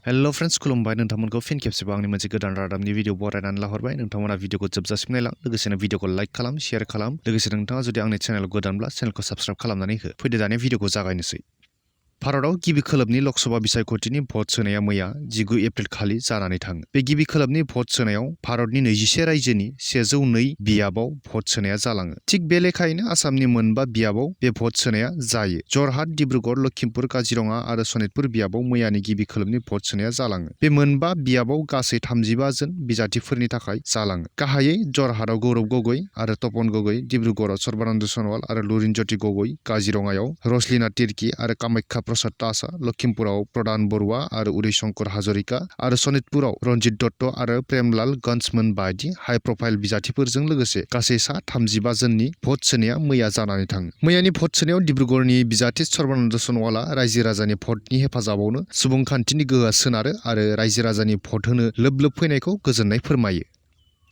hello friends खुलुमबाय नोंथांमोनखौ फिन खेबसेबाव आंनि मोनसे गोदान रादाबनि भिडिअ बरायनानै लाहरबाय नोंथांमोना भिडिअखौ जोबजासिम नायलां लोगोसेनो भिडिअखौ लाइक खालाम शेयार खालाम लोगोसे नोंथाङा जुदि आंनि चेनेलाव गोदानब्ला चेनेलखौ साबस्क्राइब खालामनानै हो फैदो दानिया भिडिअखौ जागायनोसै भारताव गिबि खोलोबनि लकसभा बिसायख'थिनि भट सोनाया मैया 19 एप्रिल खालि जानानै थाङो बे गिबि खोलोबनि भट सोनायाव भारतनि 21 रायजोनि 102 बियाबाव भट सोनाया जालाङो थिग बे लेखायैनो आसामनि मोनबा बियाबाव बे भट सोनाया जायो जरहाट डिब्रुगड़ लखिमपुर काजिरङा आरो सनितपुर बियाबाव मैयानि गिबि खोलोबनि भट सोनाया जालाङो बे मोनबा बियाबाव गासै 35 जन बिजाथिफोरनि थाखाय जालाङो गाहायै जरहाटआव गौरव गगৈ आरो तपन गगৈ डिब्रुगड़आव सर्बानन्द सनवाल आरो लुरिनज्योति गगৈ काजिरङायाव रसलिना तिर्की आरो कामाख्या प्रसाद दासआ लखिमपुराव प्रदान बरुवा आरो उदय शंकर हाजरिका आरो सनितपुराव रन्जित दत्त आरो प्रेमलाल गन्समोन बायदि हाई प्रफाइल बिजाथिफोरजों लोगोसे गासै सा 35 जननि भट सोनाया मैया जानानै थाङो मैयानि भट सोनायाव डिब्रुगड़नि बिजाथि सर्बानन्द सनवालआ रायजो राजानि भटनि हेफाजाबावनो सुबुंखान्थिनि गोहोआ सोनारो आरो रायजो राजानि भट होनो लोब लोब फैनायखौ गोजोननाय फोरमायो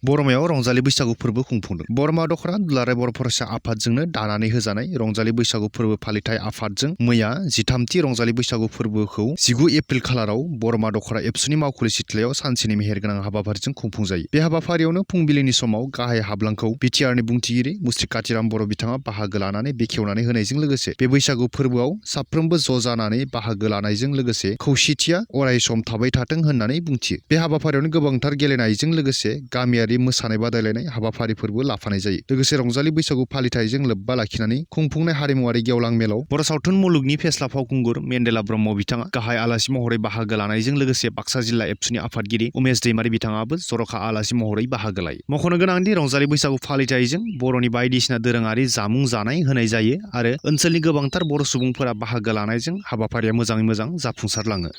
बरमायाव रंजालि बैसागु फोरबो खुंफुंदों बरमा दखरा दुलाराय बर' फरायसा आफादजोंनो दानानै होजानाय रंजालि बैसागु फोरबो फालिथाय आफादजों मैया 13थि रंजालि बैसागु फोरबोखौ 19 एप्रिल खालाराव बरमा दखरा एबसुनि मावखुलि सिथ्लायाव सानसेनि मेहेरगोनां हाबाफारिजों खुंफुंजायो बे हाबाफारियावनो फुंबिलिनि समाव गाहाय हाब्लांखौ बिटिआरनि बुंथिगिरि मुस्रि काथिराम बर' बिथाङा बाहागो लानानै बेखेवनानै होनायजों लोगोसे बे बैसागु फोरबोआव साफ्रोमबो ज' जानानै बाहागो लानायजों लोगोसे खौसेथिया अरायसम थाबाय थाथों होननानै बुंथियो बे हाबाफारियावनो गोबांथार गेलेनायजों लोगोसे गामियारि मोसानाय बादायलायनाय हाबाफारिफोरबो लाफानाय जायो लोगोसे रंजालि बैसागु फालिथायजों लोब्बा लाखिनानै खुंफुंनाय हारिमुवारि गेवलां मेलाव बर' सावथुन मुलुगनि फेस्ला फावखुंगुर मेन्देला ब्रह्म बिथाङा गाहाय आलासि महरै बाहागो लानायजों लोगोसे बाक्सा जिल्ला एबसुनि आफादगिरि उमेश दैमारि बिथाङाबो जर'खा आलासि महरै बाहागो लायो मख'नो गोनांदि रंजालि बैसागु फालिथायजों बर'नि बायदिसिना दोरोङारि जामुं जानाय होनाय जायो आरो ओनसोलनि गोबांथार बर' सुबुंफोरा बाहागो लानायजों हाबाफारिया मोजाङै मोजां जाफुंसारलाङो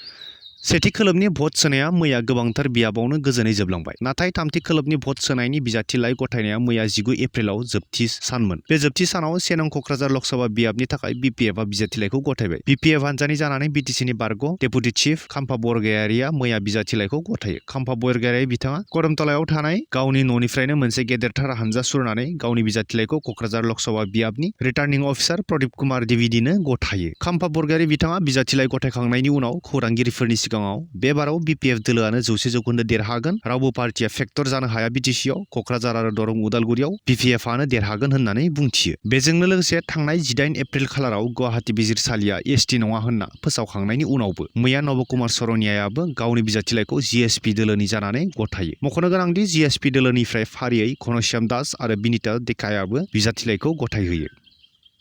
सेथि खोलोबनि भट सोनाया मैया गोबांथार बियाबावनो गोजोनै जोबलांबाय नाथाय थामथि खोलोबनि भट सोनायनि बिजाथिलाइ गथायनाया मैया 19 एप्रिलाव जोबथि सानमोन बे जोबथि सानाव 1 नं क'क्राझार लकसभा बियाबनि थाखाय BPFआ बिजाथिलाइखौ गथायबाय BPF हानजानि जानानै BTCनि बारग' डेपुटि चिफ खाम्फा बरगयारिया मैया बिजाथिलाइखौ गथायो खाम्फा बरगयारि बिथाङा करमतलायाव थानाय गावनि न'निफ्रायनो मोनसे गेदेरथार हानजा सुरनानै गावनि बिजाथिलाइखौ क'क्राझार लकसभा बियाबनि रिटार्निं अफिसार प्रदीप कुमार देविदिनो गथायो खाम्फा बरगयारि बिथाङा बिजाथिलाइ गथायखांनायनि उनाव खौरांगिरिफोरनि सिगाङाव बे बाराव BPF दोलोआनो 100% देरहागोन रावबो पार्टिया फेक्टर जानो हाया BTCआव क'क्राझार आरो दरं उदालगुरियाव BPFआनो देरहागोन होननानै बुंथियो बेजोंनो लोगोसे थांनाय 18 एप्रिल खालाराव गुवाहाटी बिजिरसालिया ST नङा होनना फोसावखांनायनि उनावबो मैया नबकुमार सरनियायाबो गावनि बिजाथिलाइखौ GSP दोलोनि जानानै गथायो मख'नो गोनांदि GSP दोलोनिफ्राय फारियै घनश्याम दास आरो बिनिता देकायाबो बिजाथिलाइखौ गथायहोयो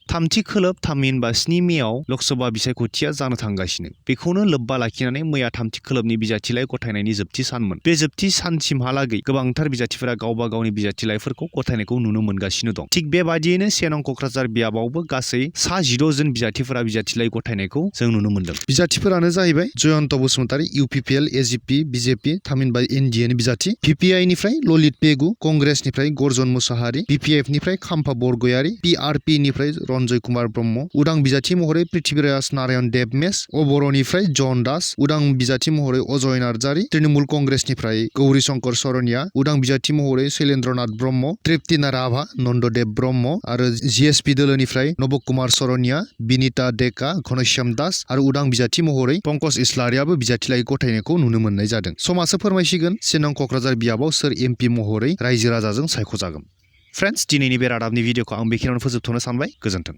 थामथि खोलोब थामहिनबा 7 मेआव लकसभा बिसायख'थिया जानो थांगासिनो बेखौनो लोब्बा लाखिनानै मैया थामथि खोलोबनि बिजाथिलाइ गथायनायनि जोबथि सानमोन बे जोबथि सानसिमहालागै गोबांथार बिजाथिफोरा गावबा गावनि बिजाथिलाइफोरखौ गथायनायखौ नुनो मोनगासिनो दं थिग बेबादियैनो 1 नं क'क्राझार बियाबावबो गासै सा 16 जन बिजाथिफोरा बिजाथिलाइ गथायनायखौ जों नुनो मोनदों बिजाथिफोरानो जाहैबाय Jayanta Basumatary UPPL AGP BJP थामहिनबा NDAनि बिजाथि PPIनिफ्राय ललित पेगु कंग्रेसनिफ्राय गर्जन मुसाहारि BPFनिफ्राय खाम्फा बरगयारी PRPनिफ्राय रन्जय कुमार ब्रह्म उदां बिजाथि महरै पृथ्वीराज नारायण देबमेस अबर'निफ्राय जन दास उदां बिजाथि महरै अजय नार्जारी तृणमूल कंग्रेसनिफ्राय गौरी शंकर सरनिया उदां बिजाथि महरै शैलेन्द्रनाथ ब्रह्म तृप्तिना राभा नन्ददेब ब्रह्म आरो GSP दोलोनिफ्राय नबकुमार सरनिया बिनिता डेका घनश्याम दास आरो उदां बिजाथि महरै पंकज इस्लारियाबो बिजाथिलाइ गथायनायखौ नुनो मोननाय जादों समासो फोरमायसिगोन 1 नं क'क्राझार बियाबाव सोर MP महरै रायजो राजाजों सायख'जागोन फ्रेन्ड्स दिनैनि बे रादाबनि भिडिअखौ आं बेखिनियावनो फोजोबथ'नो सानबाय गोजोन्थों